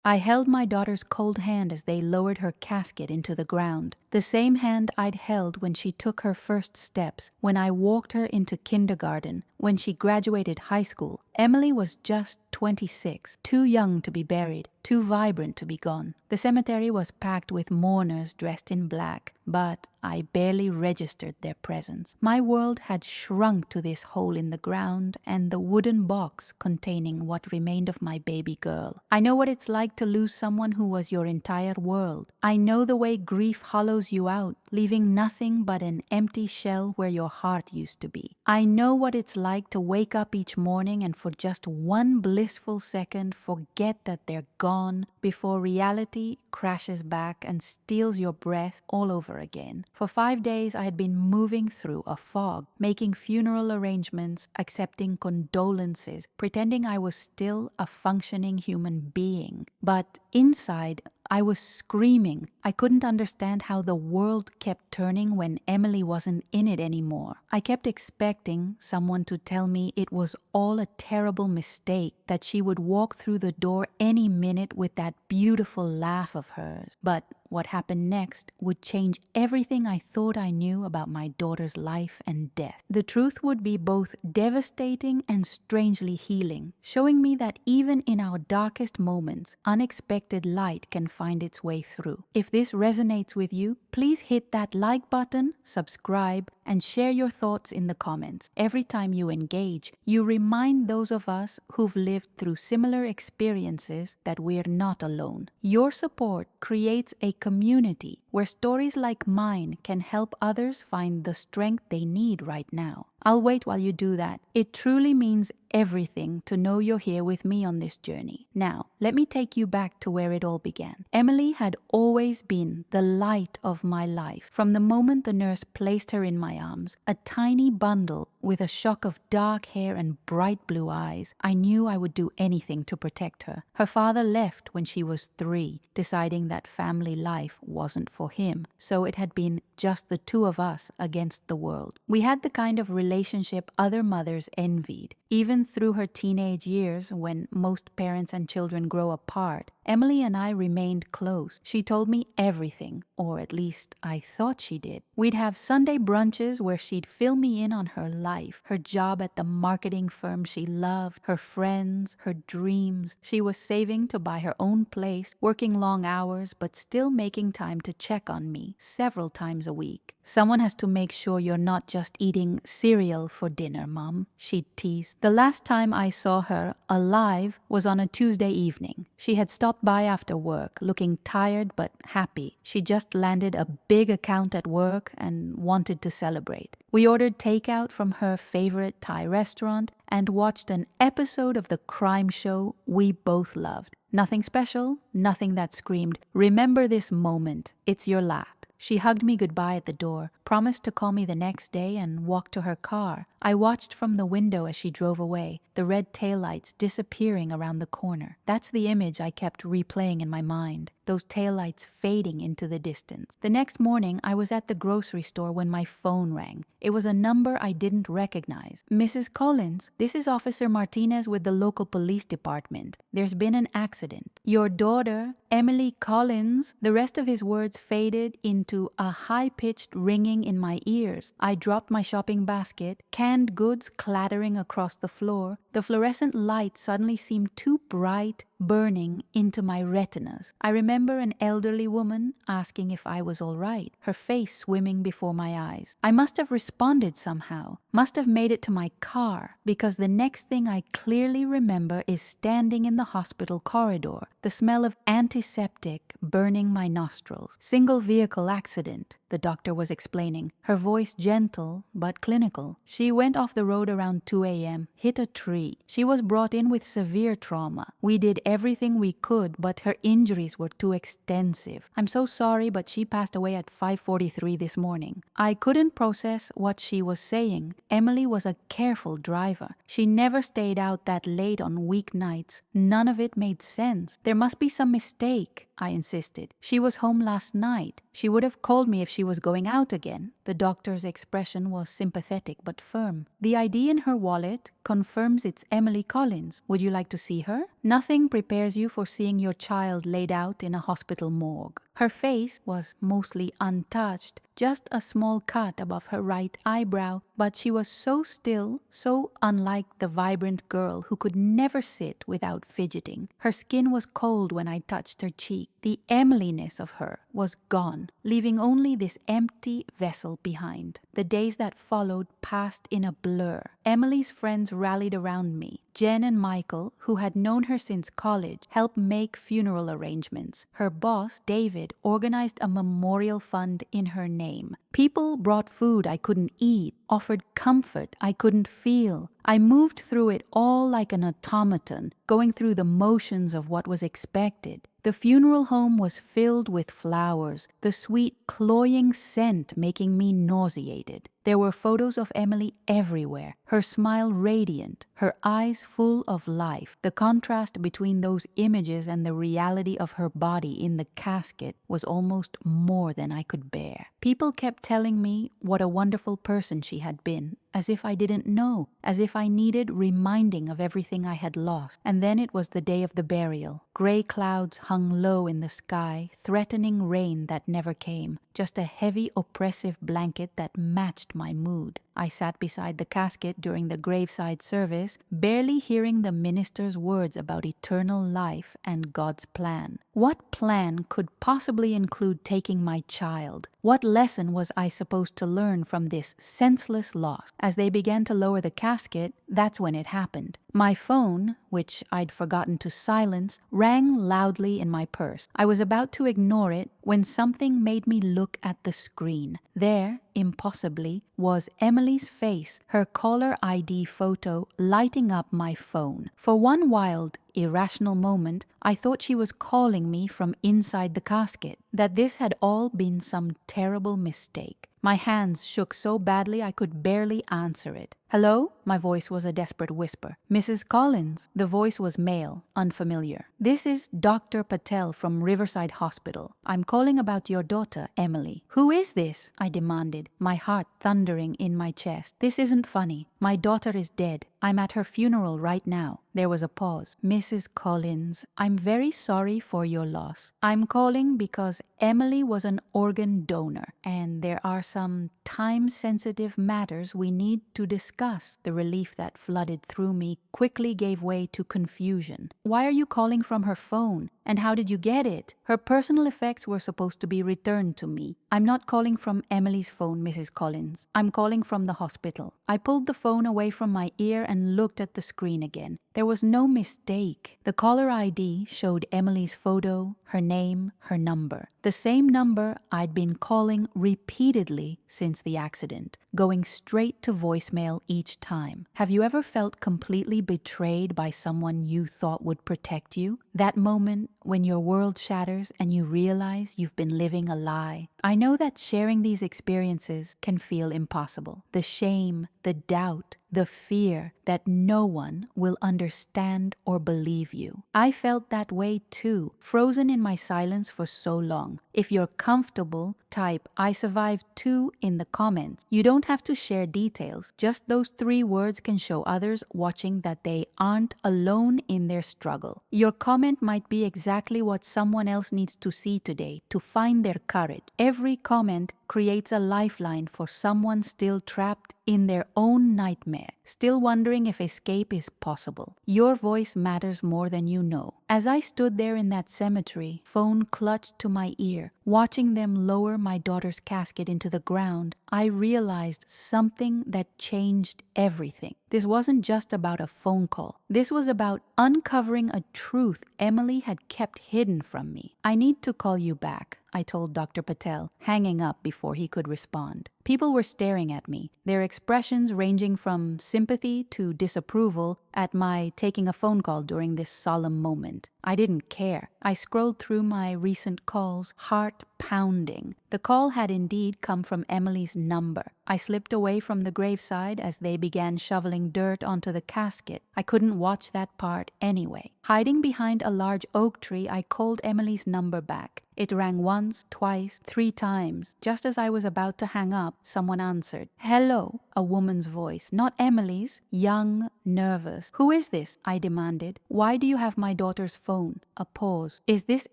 I held my daughter's cold hand as they lowered her casket into the ground, the same hand I'd held when she took her first steps, when I walked her into kindergarten, when she graduated high school. Emily was just 26, too young to be buried, too vibrant to be gone. The cemetery was packed with mourners dressed in black, but I barely registered their presence. My world had shrunk to this hole in the ground and the wooden box containing what remained of my baby girl. I know what it's like to lose someone who was your entire world. I know the way grief hollows you out, leaving nothing but an empty shell where your heart used to be. I know what it's like to wake up each morning and for just one blissful second forget that they're gone before reality crashes back and steals your breath all over again. For 5 days I had been moving through a fog, making funeral arrangements, accepting condolences, pretending I was still a functioning human being. But inside, I was screaming. I couldn't understand how the world kept turning when Emily wasn't in it anymore. I kept expecting someone to tell me it was all a terrible mistake, that she would walk through the door any minute with that beautiful laugh of hers. But what happened next would change everything I thought I knew about my daughter's life and death. The truth would be both devastating and strangely healing, showing me that even in our darkest moments, unexpected light can find its way through. If this resonates with you, please hit that like button, subscribe, and share your thoughts in the comments. Every time you engage, you remind those of us who've lived through similar experiences that we're not alone. Your support creates a community where stories like mine can help others find the strength they need right now. I'll wait while you do that. It truly means everything to know you're here with me on this journey. Now, let me take you back to where it all began. Emily had always been the light of my life. From the moment the nurse placed her in my arms, a tiny bundle with a shock of dark hair and bright blue eyes, I knew I would do anything to protect her. Her father left when she was 3, deciding that family life wasn't for him, so it had been just the two of us against the world. We had the kind of relationship other mothers envied. Even through her teenage years, when most parents and children grow apart, Emily and I remained close. She told me everything, or at least I thought she did. We'd have Sunday brunches where she'd fill me in on her life, her job at the marketing firm she loved, her friends, her dreams. She was saving to buy her own place, working long hours, but still making time to check on me several times a week. "Someone has to make sure you're not just eating cereal for dinner, Mom," she'd tease. The last time I saw her alive was on a Tuesday evening. She had stopped by after work, looking tired but happy. She just landed a big account at work and wanted to celebrate. We ordered takeout from her favorite Thai restaurant and watched an episode of the crime show we both loved. Nothing special, nothing that screamed, "Remember this moment, it's your last." She hugged me goodbye at the door, promised to call me the next day, and walked to her car. I watched from the window as she drove away, the red taillights disappearing around the corner. That's the image I kept replaying in my mind, those taillights fading into the distance. The next morning, I was at the grocery store when my phone rang. It was a number I didn't recognize. "Mrs. Collins, this is Officer Martinez with the local police department. There's been an accident. Your daughter, Emily Collins." The rest of his words faded into a high-pitched ringing in my ears. I dropped my shopping basket, canned goods clattering across the floor. The fluorescent light suddenly seemed too bright, burning into my retinas. I remember an elderly woman asking if I was all right, her face swimming before my eyes. I must have responded somehow, must have made it to my car, because the next thing I clearly remember is standing in the hospital corridor, the smell of antiseptic burning my nostrils. "Single vehicle accident," the doctor was explaining, her voice gentle but clinical. "She went off the road around 2 a.m., hit a tree. She was brought in with severe trauma. We did everything we could, but her injuries were too extensive. I'm so sorry, but she passed away at 5:43 this morning." I couldn't process what she was saying. Emily was a careful driver. She never stayed out that late on weeknights. None of it made sense. "There must be some mistake," I insisted. "She was home last night. She would have called me if she was going out again." The doctor's expression was sympathetic but firm. "The ID in her wallet confirms it's Emily Collins. Would you like to see her?" Nothing prepares you for seeing your child laid out in a hospital morgue. Her face was mostly untouched, just a small cut above her right eyebrow, but she was so still, so unlike the vibrant girl who could never sit without fidgeting. Her skin was cold when I touched her cheek. The Emily-ness of her was gone, leaving only this empty vessel behind. The days that followed passed in a blur. Emily's friends rallied around me. Jen and Michael, who had known her since college, helped make funeral arrangements. Her boss, David, organized a memorial fund in her name. People brought food I couldn't eat, offered comfort I couldn't feel. I moved through it all like an automaton, going through the motions of what was expected. The funeral home was filled with flowers, the sweet, cloying scent making me nauseated. There were photos of Emily everywhere, her smile radiant, her eyes full of life. The contrast between those images and the reality of her body in the casket was almost more than I could bear. People kept telling me what a wonderful person she had been, as if I didn't know, as if I needed reminding of everything I had lost. And then it was the day of the burial. Gray clouds hung low in the sky, threatening rain that never came, just a heavy, oppressive blanket that matched my mood. I sat beside the casket during the graveside service, barely hearing the minister's words about eternal life and God's plan. What plan could possibly include taking my child? What lesson was I supposed to learn from this senseless loss? As they began to lower the casket, that's when it happened. My phone, which I'd forgotten to silence, rang loudly in my purse. I was about to ignore it when something made me look at the screen. There, impossibly, was Emily's face, her caller ID photo lighting up my phone. For one wild, irrational moment, I thought she was calling me from inside the casket, that this had all been some terrible mistake. My hands shook so badly I could barely answer it. "Hello?" My voice was a desperate whisper. "Mrs. Collins." The voice was male, unfamiliar. "This is Dr. Patel from Riverside Hospital. I'm calling about your daughter, Emily." "Who is this?" I demanded, my heart thundering in my chest. "This isn't funny. My daughter is dead. I'm at her funeral right now." There was a pause. "Mrs. Collins, I'm very sorry for your loss. I'm calling because Emily was an organ donor, and there are some time-sensitive matters we need to discuss." The relief that flooded through me quickly gave way to confusion. "Why are you calling from her phone? And how did you get it? Her personal effects were supposed to be returned to me." "I'm not calling from Emily's phone, Mrs. Collins. I'm calling from the hospital." I pulled the phone away from my ear and looked at the screen again. There was no mistake. The caller ID showed Emily's photo, her name, her number. The same number I'd been calling repeatedly since the accident, going straight to voicemail each time. Have you ever felt completely betrayed by someone you thought would protect you? That moment when your world shatters and you realize you've been living a lie. I know that sharing these experiences can feel impossible. The shame, the doubt, the fear that no one will understand or believe you. I felt that way too, frozen in my silence for so long. If you're comfortable, type "I survived too" in the comments. You don't have to share details. Just those 3 words can show others watching that they aren't alone in their struggle. Your comment might be exactly what someone else needs to see today to find their courage. Every comment creates a lifeline for someone still trapped in their own nightmare, still wondering if escape is possible. Your voice matters more than you know. As I stood there in that cemetery, phone clutched to my ear, watching them lower my daughter's casket into the ground, I realized something that changed everything. This wasn't just about a phone call. This was about uncovering a truth Emily had kept hidden from me. "I need to call you back," I told Dr. Patel, hanging up before he could respond. People were staring at me, their expressions ranging from sympathy to disapproval at my taking a phone call during this solemn moment. I didn't care. I scrolled through my recent calls, heart pounding. The call had indeed come from Emily's number. I slipped away from the graveside as they began shoveling dirt onto the casket. I couldn't watch that part anyway. Hiding behind a large oak tree, I called Emily's number back. It rang once, twice, 3 times. Just as I was about to hang up, someone answered. "Hello." A a woman's voice, not Emily's, young, nervous. "Who is this?" I demanded. "Why do you have my daughter's phone?" A pause. "Is this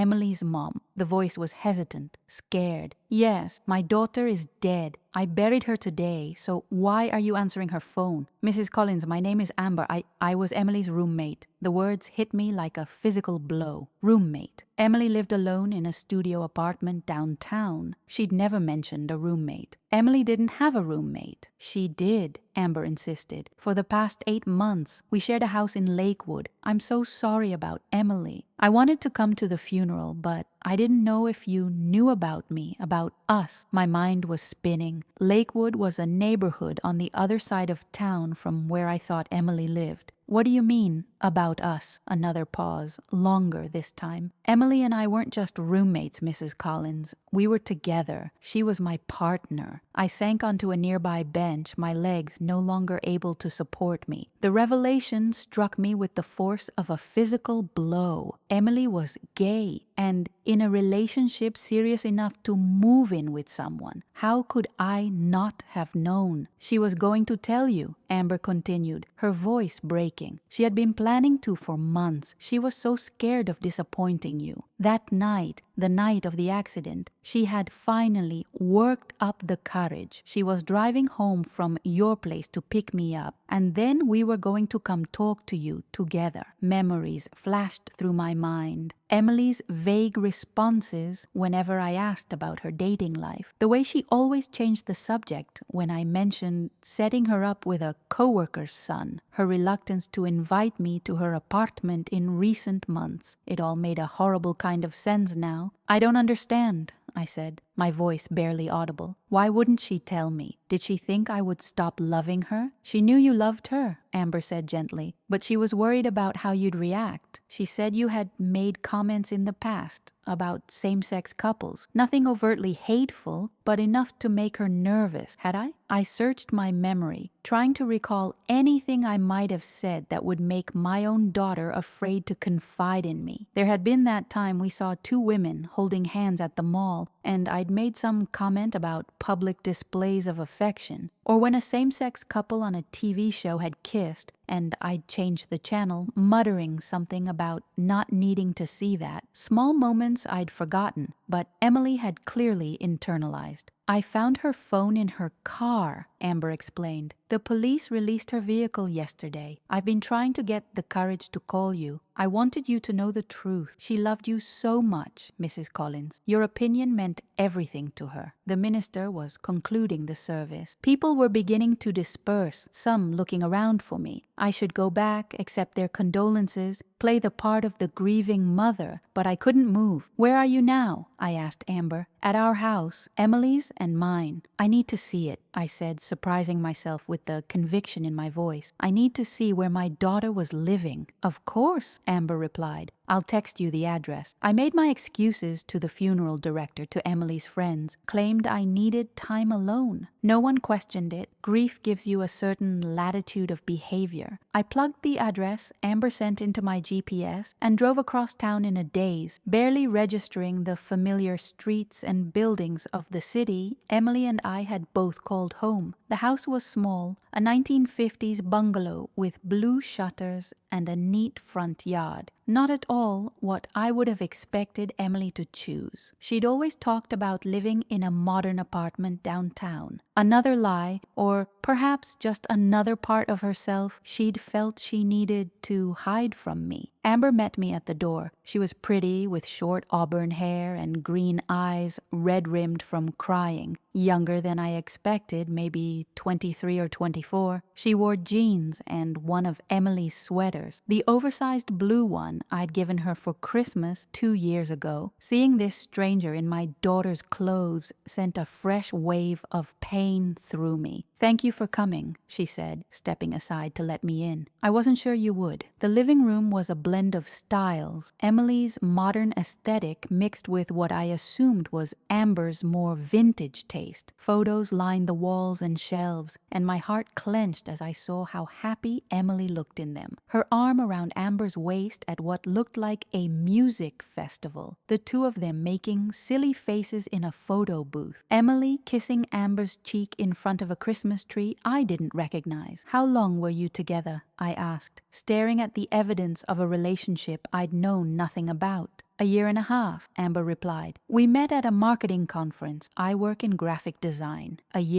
Emily's mom?" The voice was hesitant, scared. "Yes, my daughter is dead. I buried her today, so why are you answering her phone?" "Mrs. Collins, my name is Amber. I was Emily's roommate." The words hit me like a physical blow. Roommate. Emily lived alone in a studio apartment downtown. She'd never mentioned a roommate. Emily didn't have a roommate. She did, Amber insisted. "For the past 8 months. We shared a house in Lakewood. I'm so sorry about Emily. I wanted to come to the funeral, but I didn't know if you knew about me, about us." My mind was spinning. Lakewood was a neighborhood on the other side of town from where I thought Emily lived. "What do you mean, about us?" Another pause, longer this time. "Emily and I weren't just roommates, Mrs. Collins. We were together. She was my partner." I sank onto a nearby bench, my legs no longer able to support me. The revelation struck me with the force of a physical blow. Emily was gay and in a relationship serious enough to move in with someone. How could I not have known? "She was going to tell you," Amber continued, her voice breaking. "She had been planning to for months. She was so scared of disappointing you. That night, the night of the accident, she had finally worked up the courage. She was driving home from your place to pick me up, and then we were going to come talk to you together." Memories flashed through my mind. Emily's vague responses whenever I asked about her dating life. The way she always changed the subject when I mentioned setting her up with a coworker's son. Her reluctance to invite me to her apartment in recent months. It all made a horrible kind of sense now. "I don't understand," I said, my voice barely audible. "Why wouldn't she tell me? Did she think I would stop loving her?" "She knew you loved her," Amber said gently, "but she was worried about how you'd react. She said you had made comments in the past about same-sex couples. Nothing overtly hateful, but enough to make her nervous. Had I?" I searched my memory, trying to recall anything I might have said that would make my own daughter afraid to confide in me. There had been that time we saw 2 women holding hands at the mall, and I'd made some comment about public displays of affection. Or when a same-sex couple on a TV show had kissed, and I'd changed the channel, muttering something about not needing to see that. Small moments I'd forgotten, but Emily had clearly internalized. "I found her phone in her car," Amber explained. "The police released her vehicle yesterday. I've been trying to get the courage to call you. I wanted you to know the truth. She loved you so much, Mrs. Collins. Your opinion meant everything to her." The minister was concluding the service. People were beginning to disperse, some looking around for me. I should go back, accept their condolences, play the part of the grieving mother, but I couldn't move. "Where are you now?" I asked Amber. "At our house, Emily's and mine." "I need to see it," I said, surprising myself with the conviction in my voice. "I need to see where my daughter was living." "Of course," Amber replied. "I'll text you the address." I made my excuses to the funeral director, to Emily's friends, claimed I needed time alone. No one questioned it. Grief gives you a certain latitude of behavior. I plugged the address Amber sent into my GPS and drove across town in a daze, barely registering the familiar streets and buildings of the city Emily and I had both called home. The house was small, a 1950s bungalow with blue shutters and a neat front yard. Not at all what I would have expected Emily to choose. She'd always talked about living in a modern apartment downtown. Another lie, or perhaps just another part of herself she'd felt she needed to hide from me. Amber met me at the door. She was pretty, with short auburn hair and green eyes, red-rimmed from crying. Younger than I expected, maybe 23 or 24. She wore jeans and one of Emily's sweaters, the oversized blue one I'd given her for Christmas 2 years ago. Seeing this stranger in my daughter's clothes sent a fresh wave of pain through me. "Thank you for coming," she said, stepping aside to let me in. "I wasn't sure you would." The living room was a blend of styles. Emily's modern aesthetic mixed with what I assumed was Amber's more vintage taste. Photos lined the walls and shelves, and my heart clenched as I saw how happy Emily looked in them. Her arm around Amber's waist at what looked like a music festival, the 2 of them making silly faces in a photo booth. Emily kissing Amber's cheek in front of a Christmas Christmas tree I didn't recognize. How long were you together? I asked, staring at the evidence of a relationship I'd known nothing about. 1.5 years, Amber replied. We met at a marketing conference. I work in graphic design. 1.5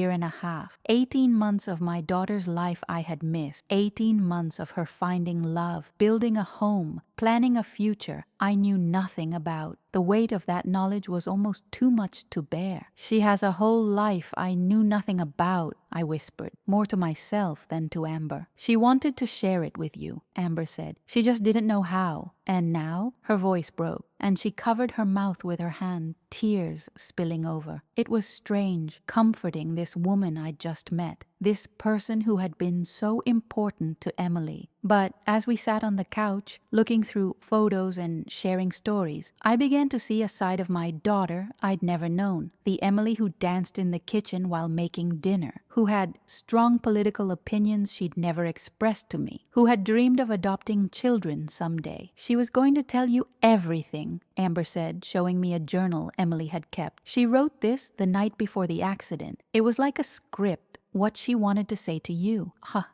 years. 18 months of my daughter's life I had missed. 18 months of her finding love, building a home, planning a future I knew nothing about. The weight of that knowledge was almost too much to bear. She has a whole life I knew nothing about, I whispered, more to myself than to Amber. She wanted to share it with you, Amber said. She just didn't know how. And now? Her voice broke, and she covered her mouth with her hand, tears spilling over. It was strange, comforting this woman I'd just met, this person who had been so important to Emily. But as we sat on the couch, looking through photos and sharing stories, I began to see a side of my daughter I'd never known. The Emily who danced in the kitchen while making dinner, who had strong political opinions she'd never expressed to me, who had dreamed of adopting children someday. She was going to tell you everything, Amber said, showing me a journal Emily had kept. She wrote this the night before the accident. It was like a script, what she wanted to say to you.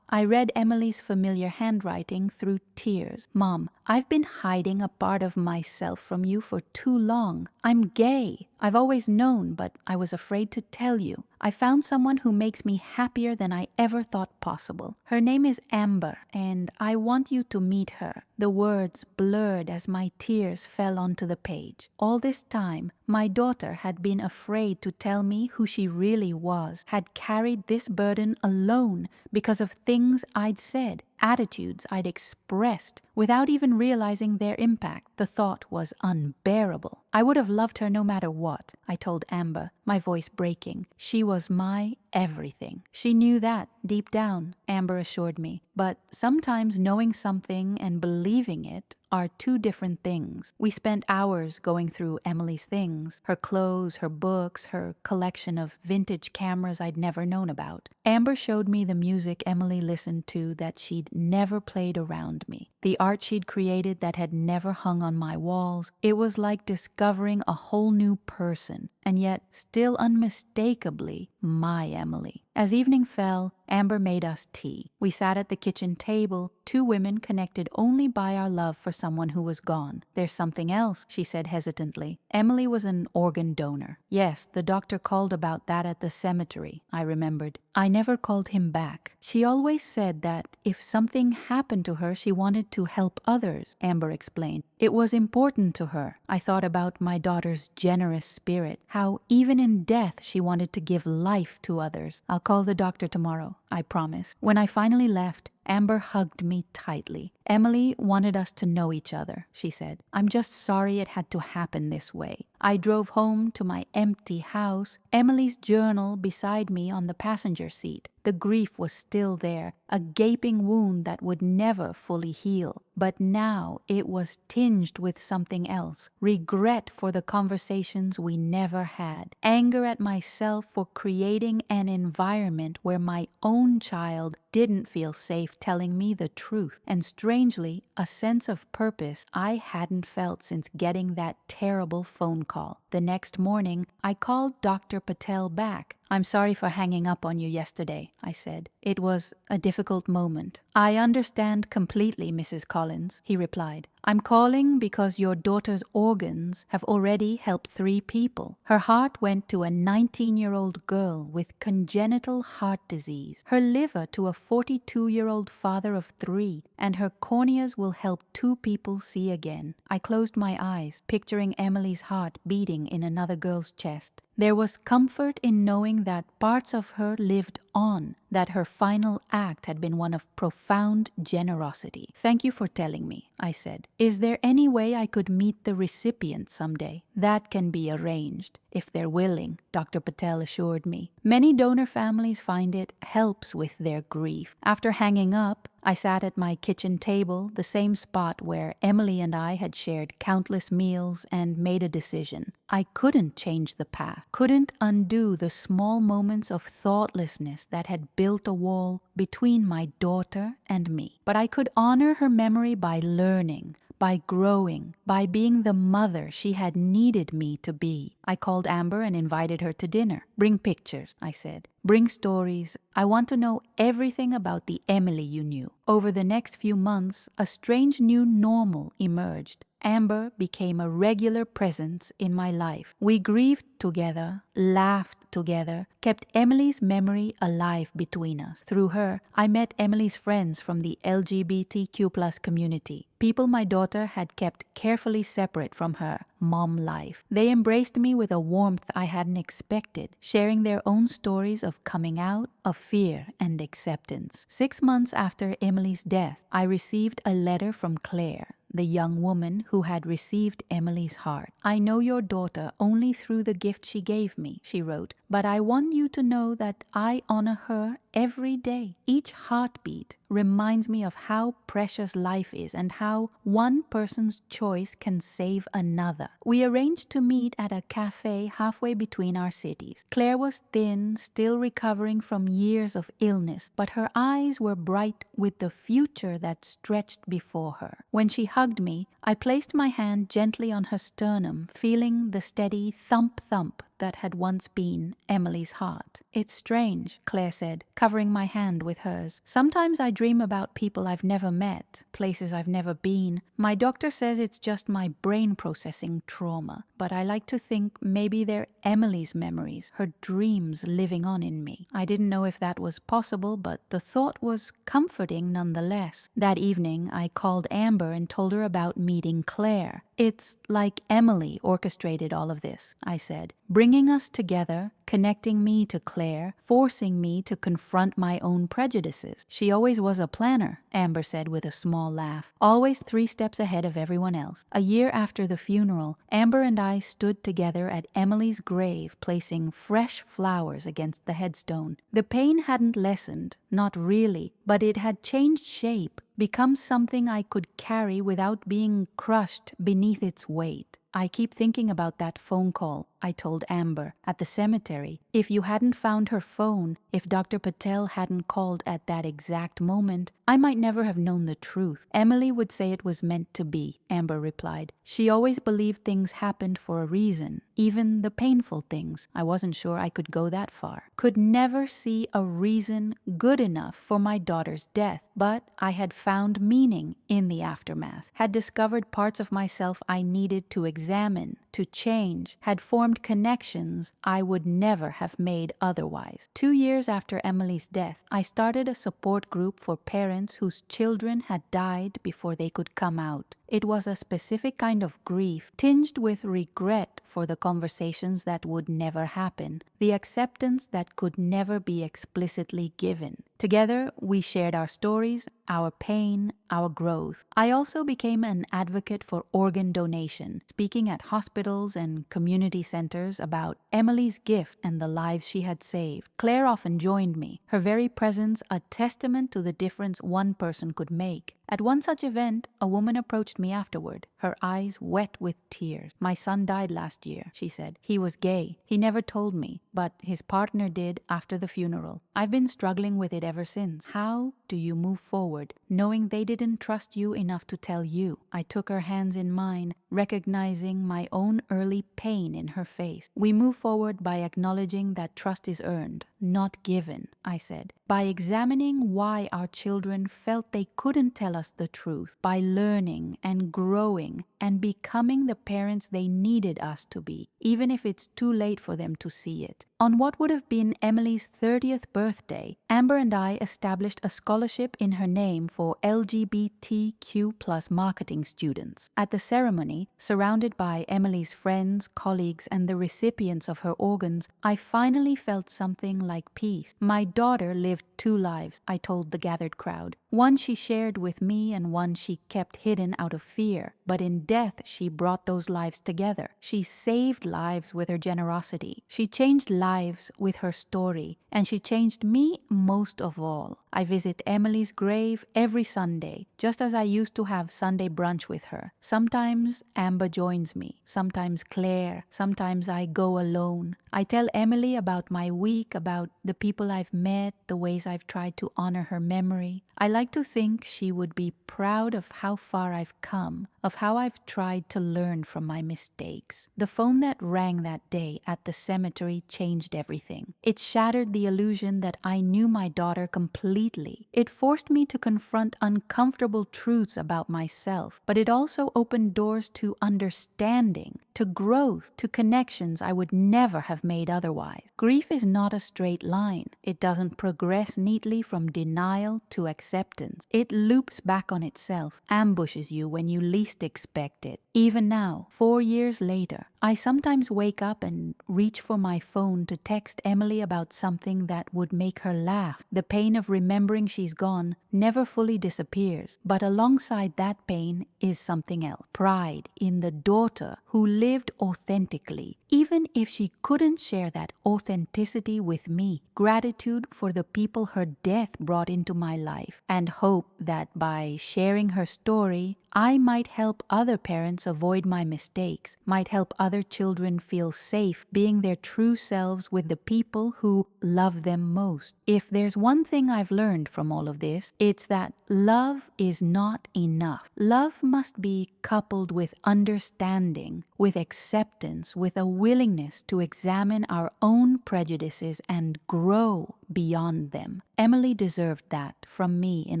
I read Emily's familiar handwriting through tears. Mom, I've been hiding a part of myself from you for too long. I'm gay. I've always known, but I was afraid to tell you. I found someone who makes me happier than I ever thought possible. Her name is Amber, and I want you to meet her. The words blurred as my tears fell onto the page. All this time, my daughter had been afraid to tell me who she really was, had carried this burden alone because of things I'd said, attitudes I'd expressed, without even realizing their impact. The thought was unbearable. I would have loved her no matter what, I told Amber, my voice breaking. She was my everything. She knew that deep down, Amber assured me. But sometimes knowing something and believing it are two different things. We spent hours going through Emily's things, her clothes, her books, her collection of vintage cameras I'd never known about. Amber showed me the music Emily listened to that she'd never played around me, the art she'd created that had never hung on my walls. It was like discovering a whole new person, and yet still unmistakably my Emily. As evening fell, Amber made us tea. We sat at the kitchen table, two women connected only by our love for someone who was gone. There's something else, she said hesitantly. Emily was an organ donor. Yes, the doctor called about that at the cemetery, I remembered. I never called him back. She always said that if something happened to her, she wanted to help others, Amber explained. It was important to her. I thought about my daughter's generous spirit, how even in death she wanted to give life to others. I'll call the doctor tomorrow, I promised. When I finally left, Amber hugged me tightly. Emily wanted us to know each other, she said. I'm just sorry it had to happen this way. I drove home to my empty house, Emily's journal beside me on the passenger seat. The grief was still there, a gaping wound that would never fully heal. But now it was tinged with something else. Regret for the conversations we never had. Anger at myself for creating an environment where my own child didn't feel safe telling me the truth. And strangely, a sense of purpose I hadn't felt since getting that terrible phone call. The next morning, I called Dr. Patel back. I'm sorry for hanging up on you yesterday, I said. It was a difficult moment. I understand completely, Mrs. Collins, he replied. I'm calling because your daughter's organs have already helped 3 people. Her heart went to a 19-year-old girl with congenital heart disease, her liver to a 42-year-old father of 3, and her corneas will help 2 people see again. I closed my eyes, picturing Emily's heart beating in another girl's chest. There was comfort in knowing that parts of her lived on, that her final act had been one of profound generosity. Thank you for telling me, I said. Is there any way I could meet the recipient someday? That can be arranged, if they're willing, Dr. Patel assured me. Many donor families find it helps with their grief. After hanging up, I sat at my kitchen table, the same spot where Emily and I had shared countless meals, and made a decision. I couldn't change the past, couldn't undo the small moments of thoughtlessness that had built a wall between my daughter and me. But I could honor her memory by learning, by growing, by being the mother she had needed me to be. I called Amber and invited her to dinner. Bring pictures, I said. Bring stories. I want to know everything about the Emily you knew. Over the next few months, a strange new normal emerged. Amber became a regular presence in my life. We grieved together, laughed together, kept Emily's memory alive between us. Through her, I met Emily's friends from the LGBTQ+ community, people my daughter had kept carefully separate from her mom life. They embraced me with a warmth I hadn't expected, sharing their own stories of coming out, of fear and acceptance. 6 months after Emily's death, I received a letter from Claire, the young woman who had received Emily's heart. I know your daughter only through the gift she gave me, she wrote, but I want you to know that I honor her every day. Each heartbeat reminds me of how precious life is and how one person's choice can save another. We arranged to meet at a cafe halfway between our cities. Claire was thin, still recovering from years of illness, but her eyes were bright with the future that stretched before her. When she hugged me, I placed my hand gently on her sternum, feeling the steady thump-thump that had once been Emily's heart. It's strange, Claire said, covering my hand with hers. Sometimes I dream about people I've never met, places I've never been. My doctor says it's just my brain processing trauma, but I like to think maybe they're Emily's memories, her dreams living on in me. I didn't know if that was possible, but the thought was comforting nonetheless. That evening, I called Amber and told her about meeting Claire. It's like Emily orchestrated all of this, I said, bringing us together, connecting me to Claire, forcing me to confront my own prejudices. She always was a planner, Amber said with a small laugh, always 3 steps ahead of everyone else. A year after the funeral, Amber and I stood together at Emily's grave, placing fresh flowers against the headstone. The pain hadn't lessened, not really, but it had changed shape, become something I could carry without being crushed beneath its weight. I keep thinking about that phone call, I told Amber, at the cemetery. If you hadn't found her phone, if Dr. Patel hadn't called at that exact moment, I might never have known the truth. Emily would say it was meant to be, Amber replied. She always believed things happened for a reason, even the painful things. I wasn't sure I could go that far. Could never see a reason good enough for my daughter's death, but I had found meaning in the aftermath, had discovered parts of myself I needed to examine, to change, had formed connections I would never have made otherwise. 2 years after Emily's death, I started a support group for parents whose children had died before they could come out. It was a specific kind of grief, tinged with regret for the conversations that would never happen, the acceptance that could never be explicitly given. Together, we shared our stories, our pain, our growth. I also became an advocate for organ donation, speaking at hospitals and community centers about Emily's gift and the lives she had saved. Claire often joined me, her very presence a testament to the difference one person could make. At one such event, a woman approached me afterward, her eyes wet with tears. My son died last year, she said. He was gay. He never told me, but his partner did after the funeral. I've been struggling with it ever since. How do you move forward, knowing they didn't trust you enough to tell you? I took her hands in mine, recognizing my own early pain in her face. We move forward by acknowledging that trust is earned, not given, I said. By examining why our children felt they couldn't tell us the truth, by learning and growing and becoming the parents they needed us to be, even if it's too late for them to see it. On what would have been Emily's 30th birthday, Amber and I established a scholarship in her name for LGBTQ+ marketing students. At the ceremony, surrounded by Emily's friends, colleagues, and the recipients of her organs, I finally felt something like peace. My daughter lived 2 lives, I told the gathered crowd. One she shared with me and one she kept hidden out of fear. But in death, she brought those lives together. She saved lives with her generosity. She changed lives with her story. And she changed me most of all. I visit Emily's grave every Sunday, just as I used to have Sunday brunch with her. Sometimes Amber joins me, sometimes Claire, sometimes I go alone. I tell Emily about my week, about the people I've met, the ways I've tried to honor her memory. I like to think she would be proud of how far I've come, of how I've tried to learn from my mistakes. The phone that rang that day at the cemetery changed everything. It shattered the illusion that I knew my daughter completely. It forced me to confront uncomfortable truths about myself, but it also opened doors to understanding, to growth, to connections I would never have made otherwise. Grief is not a straight line. It doesn't progress neatly from denial to acceptance. It loops back on itself, ambushes you when you least expect it. Even now, 4 years later, I sometimes wake up and reach for my phone to text Emily about something that would make her laugh. The pain of remembering she's gone never fully disappears, but alongside that pain is something else. Pride in the daughter who lived authentically, even if she couldn't share that authenticity with me. Gratitude for the people her death brought into my life, and hope that by sharing her story, I might help other parents avoid my mistakes, might help other children feel safe being their true selves with the people who love them most. If there's one thing I've learned from all of this, it's that love is not enough. Love must be coupled with understanding, with acceptance, with a willingness to examine our own prejudices and grow beyond them. Emily deserved that from me in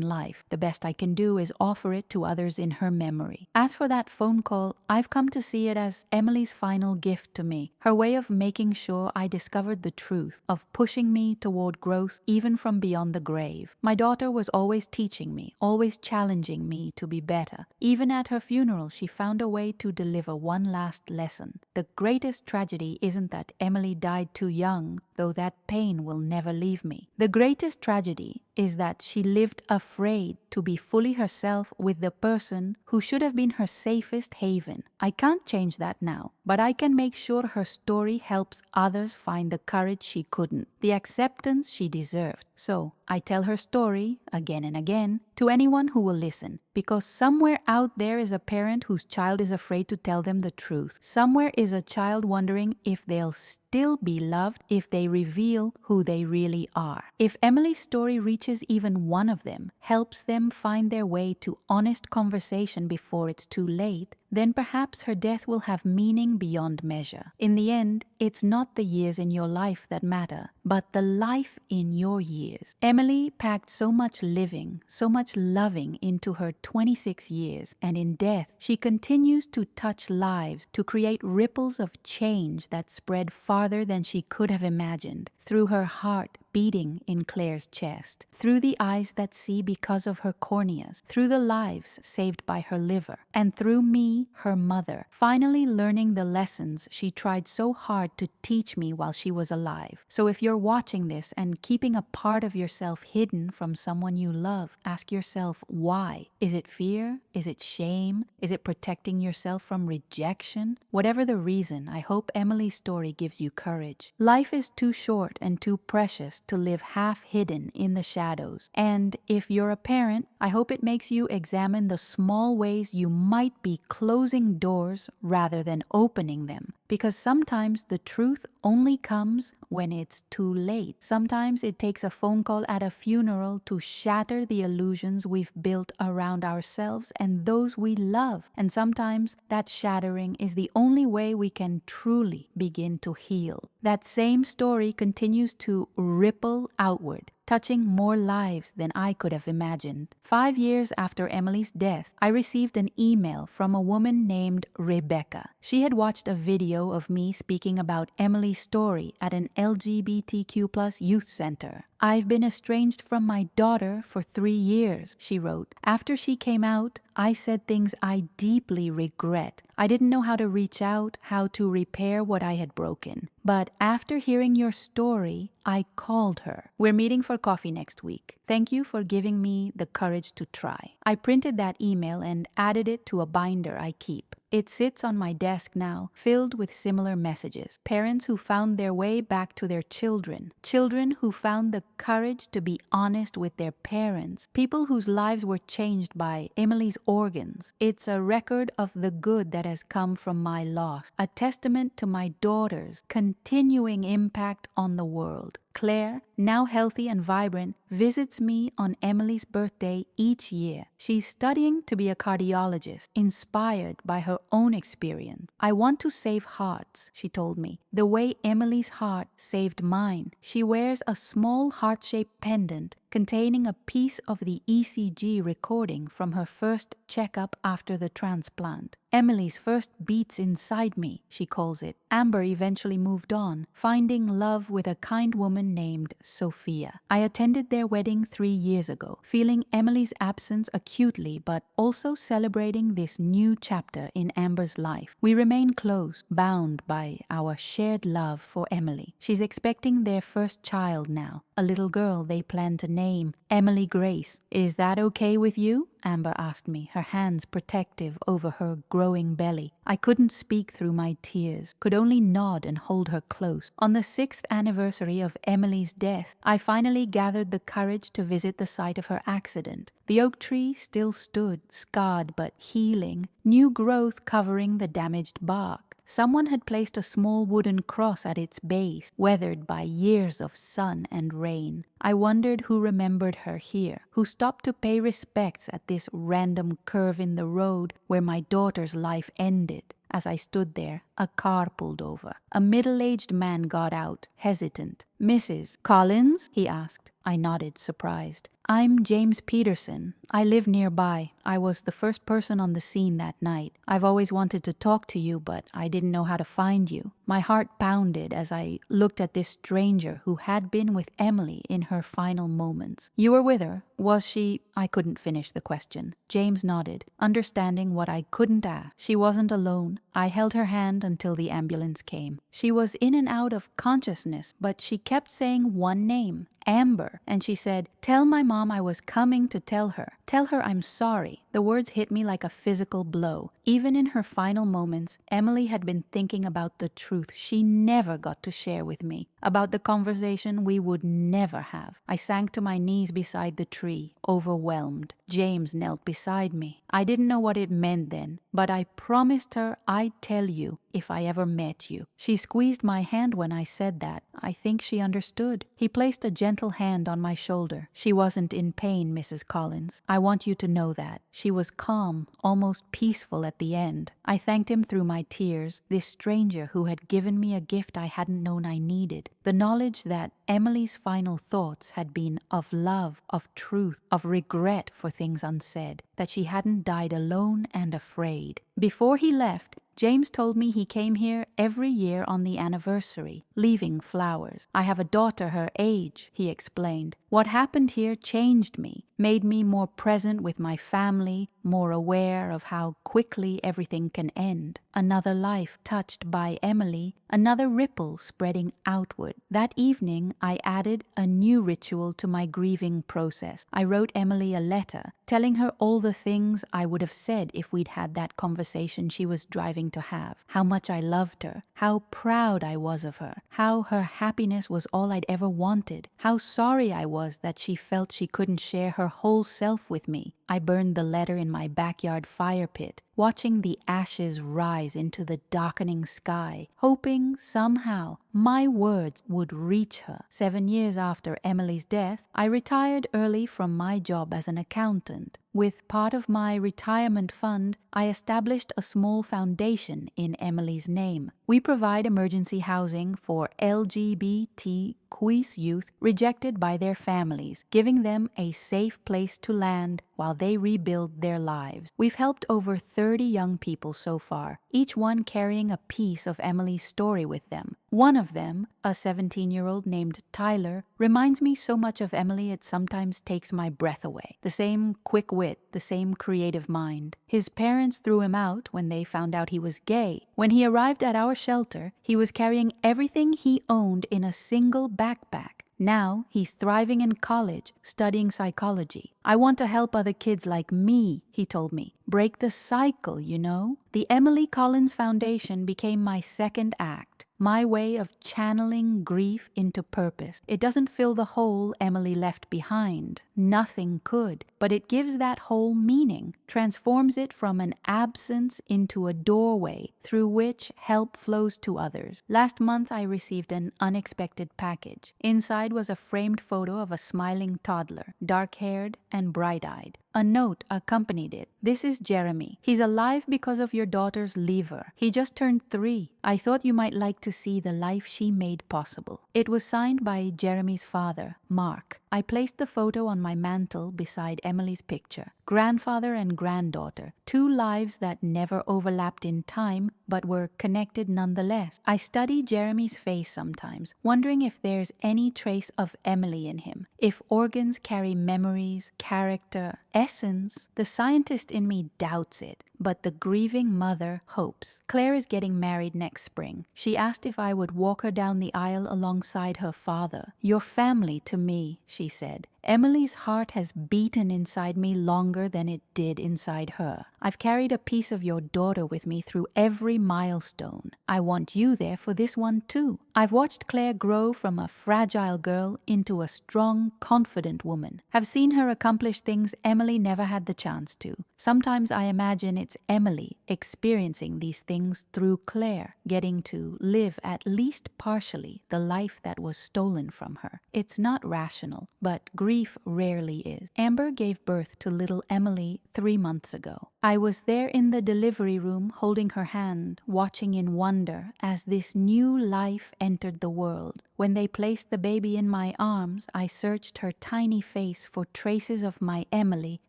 life. The best I can do is offer it to others in her memory. As for that phone call, I've come to see it as Emily's final gift to me, her way of making sure I discovered the truth, of pushing me toward growth even from beyond the grave. My daughter was always teaching me, always challenging me to be better. Even at her funeral, she found a way to deliver one last lesson. The greatest tragedy isn't that Emily died too young, though that pain will never leave me. The greatest tragedy is that she lived afraid to be fully herself with the person who should have been her safest haven. I can't change that now, but I can make sure her story helps others find the courage she couldn't, the acceptance she deserved. So I tell her story again and again to anyone who will listen, because somewhere out there is a parent whose child is afraid to tell them the truth. Somewhere is a child wondering if they'll still be loved if they reveal who they really are. If Emily's story reaches even one of them, helps them find their way to honest conversation before it's too late, then perhaps her death will have meaning beyond measure. In the end, it's not the years in your life that matter, but the life in your years. Emily packed so much living, so much loving into her 26 years, and in death, she continues to touch lives, to create ripples of change that spread farther than she could have imagined, through her heart beating in Claire's chest, through the eyes that see because of her corneas, through the lives saved by her liver, and through me, her mother, finally learning the lessons she tried so hard to teach me while she was alive. So if you're watching this and keeping a part of yourself hidden from someone you love, ask yourself why. Is it fear? Is it shame? Is it protecting yourself from rejection? Whatever the reason, I hope Emily's story gives you courage. Life is too short and too precious to live half hidden in the shadows. And if you're a parent, I hope it makes you examine the small ways you might be closing doors rather than opening them. Because sometimes the truth only comes when it's too late. Sometimes it takes a phone call at a funeral to shatter the illusions we've built around ourselves and those we love. And sometimes that shattering is the only way we can truly begin to heal. That same story continues to ripple outward, touching more lives than I could have imagined. 5 years after Emily's death, I received an email from a woman named Rebecca. She had watched a video of me speaking about Emily's story at an LGBTQ+ youth center. I've been estranged from my daughter for 3 years, she wrote. After she came out, I said things I deeply regret. I didn't know how to reach out, how to repair what I had broken. But after hearing your story, I called her. We're meeting for coffee next week. Thank you for giving me the courage to try. I printed that email and added it to a binder I keep. It sits on my desk now, filled with similar messages. Parents who found their way back to their children. Children who found the courage to be honest with their parents. People whose lives were changed by Emily's organs. It's a record of the good that has come from my loss. A testament to my daughter's continuing impact on the world. Claire, now healthy and vibrant, visits me on Emily's birthday each year. She's studying to be a cardiologist, inspired by her own experience. I want to save hearts, she told me, the way Emily's heart saved mine. She wears a small heart-shaped pendant containing a piece of the ECG recording from her first checkup after the transplant. Emily's first beats inside me, she calls it. Amber eventually moved on, finding love with a kind woman named Sophia. I attended their wedding 3 years ago, feeling Emily's absence acutely but also celebrating this new chapter in Amber's life. We remain close, bound by our shared love for Emily. She's expecting their first child now, a little girl they plan to name Emily Grace. Is that okay with you? Amber asked me, her hands protective over her growing belly. I couldn't speak through my tears, could only nod and hold her close. On the 6th anniversary of Emily's death, I finally gathered the courage to visit the site of her accident. The oak tree still stood, scarred but healing, new growth covering the damaged bark. Someone had placed a small wooden cross at its base, weathered by years of sun and rain. I wondered who remembered her here, who stopped to pay respects at this random curve in the road where my daughter's life ended. As I stood there, a car pulled over. A middle-aged man got out, hesitant. "Mrs. Collins?" he asked. I nodded, surprised. "I'm James Peterson. I live nearby. I was the first person on the scene that night. I've always wanted to talk to you, but I didn't know how to find you." My heart pounded as I looked at this stranger who had been with Emily in her final moments. "You were with her? Was she—" I couldn't finish the question. James nodded, understanding what I couldn't ask. "She wasn't alone. I held her hand until the ambulance came. She was in and out of consciousness, but she kept saying one name, Amber, and she said, 'Tell my mom I was coming to tell her. Tell her I'm sorry.'" The words hit me like a physical blow. Even in her final moments, Emily had been thinking about the truth she never got to share with me, about the conversation we would never have. I sank to my knees beside the tree, overwhelmed. James knelt beside me. I didn't know what it meant then, but I promised her I'd tell you if I ever met you. She squeezed my hand when I said that. I think she understood. He placed a gentle hand on my shoulder. "She wasn't in pain, Mrs. Collins. I want you to know that. She was calm, almost peaceful at the end." I thanked him through my tears, this stranger who had given me a gift I hadn't known I needed. The knowledge that Emily's final thoughts had been of love, of truth, of regret for things unsaid, that she hadn't died alone and afraid. Before he left, James told me he came here every year on the anniversary, leaving flowers. "I have a daughter her age," he explained. "What happened here changed me, made me more present with my family, more aware of how quickly everything can end. Another life touched by Emily, another ripple spreading outward." That evening, I added a new ritual to my grieving process. I wrote Emily a letter, telling her all the things I would have said if we'd had that conversation she was driving to have. How much I loved her, how proud I was of her, how her happiness was all I'd ever wanted, how sorry I was that she felt she couldn't share her whole self with me. I burned the letter in my backyard fire pit, watching the ashes rise into the darkening sky, hoping somehow my words would reach her. 7 years after Emily's death, I retired early from my job as an accountant. With part of my retirement fund, I established a small foundation in Emily's name. We provide emergency housing for LGBT queer youth rejected by their families, giving them a safe place to land while they rebuild their lives. We've helped over 30 young people so far, each one carrying a piece of Emily's story with them. One of them, a 17-year-old named Tyler, reminds me so much of Emily it sometimes takes my breath away. The same quick wit, the same creative mind. His parents threw him out when they found out he was gay. When he arrived at our shelter, he was carrying everything he owned in a single backpack. Now he's thriving in college, studying psychology. I want to help other kids like me, he told me. Break the cycle, you know? The Emily Collins Foundation became my second act, my way of channeling grief into purpose. It doesn't fill the hole Emily left behind. Nothing could. But it gives that hole meaning, transforms it from an absence into a doorway through which help flows to others. Last month, I received an unexpected package. Inside was a framed photo of a smiling toddler, dark-haired and bright-eyed. A note accompanied it. This is Jeremy. He's alive because of your daughter's liver. He just turned 3. I thought you might like to see the life she made possible. It was signed by Jeremy's father, Mark. I placed the photo on my mantle beside Emily's picture. Grandfather and granddaughter, 2 lives that never overlapped in time but were connected nonetheless. I study Jeremy's face sometimes, wondering if there's any trace of Emily in him, if organs carry memories, character, essence. The scientist in me doubts it, but the grieving mother hopes. Claire is getting married next spring. She asked if I would walk her down the aisle alongside her father. Your family to me, she said. Emily's heart has beaten inside me longer than it did inside her. I've carried a piece of your daughter with me through every milestone. I want you there for this one too. I've watched Claire grow from a fragile girl into a strong, confident woman. Have seen her accomplish things Emily never had the chance to. Sometimes I imagine it's Emily experiencing these things through Claire, getting to live at least partially the life that was stolen from her. It's not rational, but grief rarely is. Amber gave birth to little Emily 3 months ago. I was there in the delivery room holding her hand, watching in wonder as this new life entered the world. When they placed the baby in my arms, I searched her tiny face for traces of my Emily,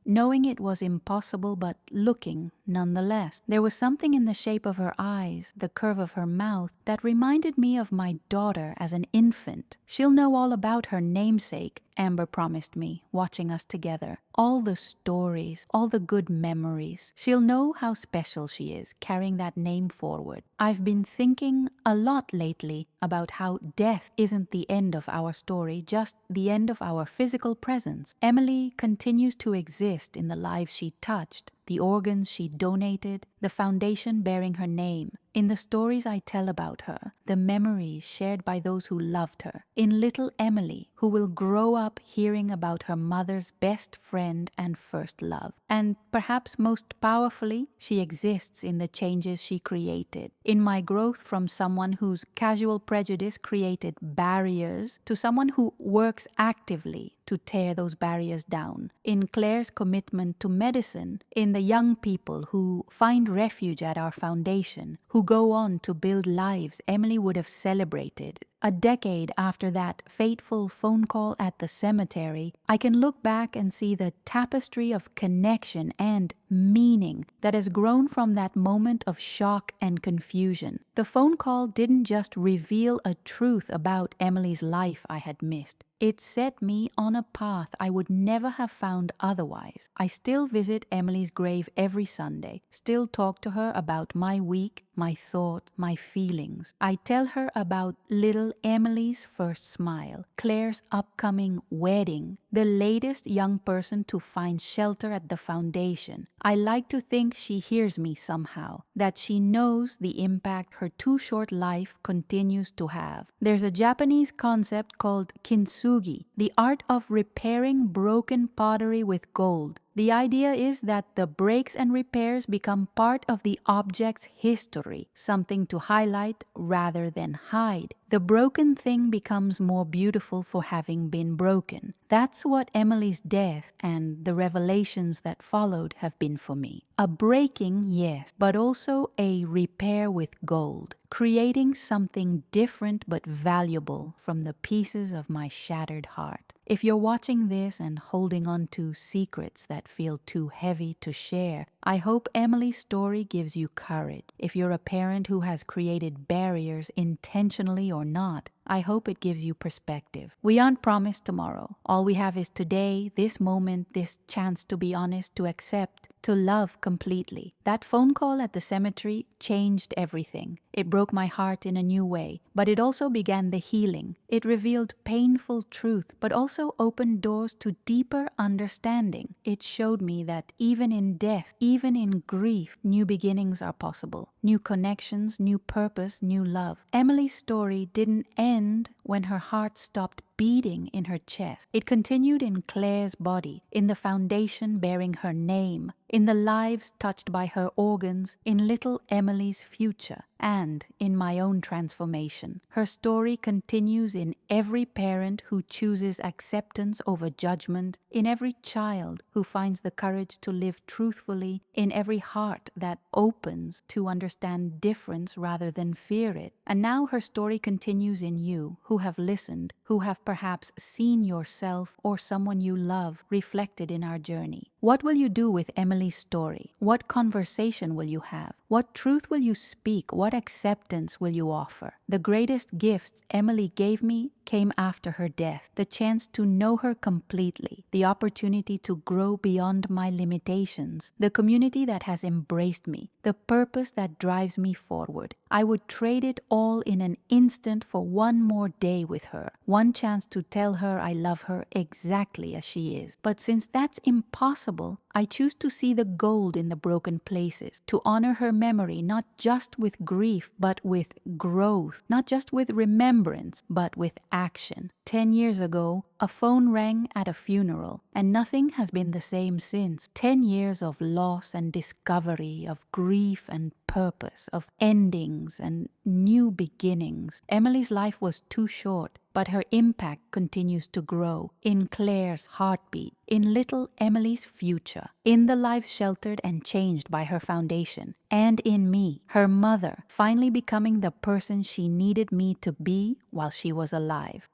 knowing it was impossible but looking nonetheless. There was something in the shape of her eyes, the curve of her mouth, that reminded me of my daughter as an infant. She'll know all about her namesake, Amber promised me, watching us together. All the stories, all the good memories. She'll know how special she is, carrying that name forward. I've been thinking a lot lately about how death isn't the end of our story, just the end of our physical presence. Emily continues to exist in the lives she touched, the organs she donated, the foundation bearing her name, in the stories I tell about her, the memories shared by those who loved her, in little Emily, who will grow up hearing about her mother's best friend and first love. And perhaps most powerfully, she exists in the changes she created, in my growth from someone whose casual prejudice created barriers to someone who works actively to tear those barriers down, in Claire's commitment to medicine, in the young people who find refuge at our foundation, who go on to build lives Emily would have celebrated. A decade after that fateful phone call at the cemetery, I can look back and see the tapestry of connection and meaning that has grown from that moment of shock and confusion. The phone call didn't just reveal a truth about Emily's life I had missed. It set me on a path I would never have found otherwise. I still visit Emily's grave every Sunday, still talk to her about my week, my thought, my feelings. I tell her about little Emily's first smile, Claire's upcoming wedding, the latest young person to find shelter at the foundation. I like to think she hears me somehow, that she knows the impact her too short life continues to have. There's a Japanese concept called kintsugi, the art of repairing broken pottery with gold. The idea is that the breaks and repairs become part of the object's history, something to highlight rather than hide. The broken thing becomes more beautiful for having been broken. That's what Emily's death and the revelations that followed have been for me. A breaking, yes, but also a repair with gold, creating something different but valuable from the pieces of my shattered heart. If you're watching this and holding on to secrets that feel too heavy to share, I hope Emily's story gives you courage. If you're a parent who has created barriers intentionally or not, I hope it gives you perspective. We aren't promised tomorrow. All we have is today, this moment, this chance to be honest, to accept, to love completely. That phone call at the cemetery changed everything. It broke my heart in a new way, but it also began the healing. It revealed painful truth, but also opened doors to deeper understanding. It showed me that even in death, even in grief, new beginnings are possible. New connections, new purpose, new love. Emily's story didn't end when her heart stopped beating in her chest. It continued in Claire's body, in the foundation bearing her name, in the lives touched by her organs, in little Emily's future, and in my own transformation. Her story continues in every parent who chooses acceptance over judgment, in every child who finds the courage to live truthfully, in every heart that opens to understand difference rather than fear it. And now her story continues in you, who have listened, who have perhaps seen yourself or someone you love reflected in our journey. What will you do with Emily's story? What conversation will you have? What truth will you speak? What acceptance will you offer? The greatest gifts Emily gave me came after her death. The chance to know her completely, the opportunity to grow beyond my limitations, the community that has embraced me, the purpose that drives me forward. I would trade it all in an instant for one more day with her, one chance to tell her I love her exactly as she is. But since that's impossible, I choose to see the gold in the broken places, to honor her memory not just with grief, but with growth, not just with remembrance, but with action. 10 years ago, a phone rang at a funeral, and nothing has been the same since. 10 years of loss and discovery, of grief and purpose, of endings and new beginnings. Emily's life was too short, but her impact continues to grow in Claire's heartbeat, in little Emily's future, in the lives sheltered and changed by her foundation, and in me, her mother, finally becoming the person she needed me to be while she was alive.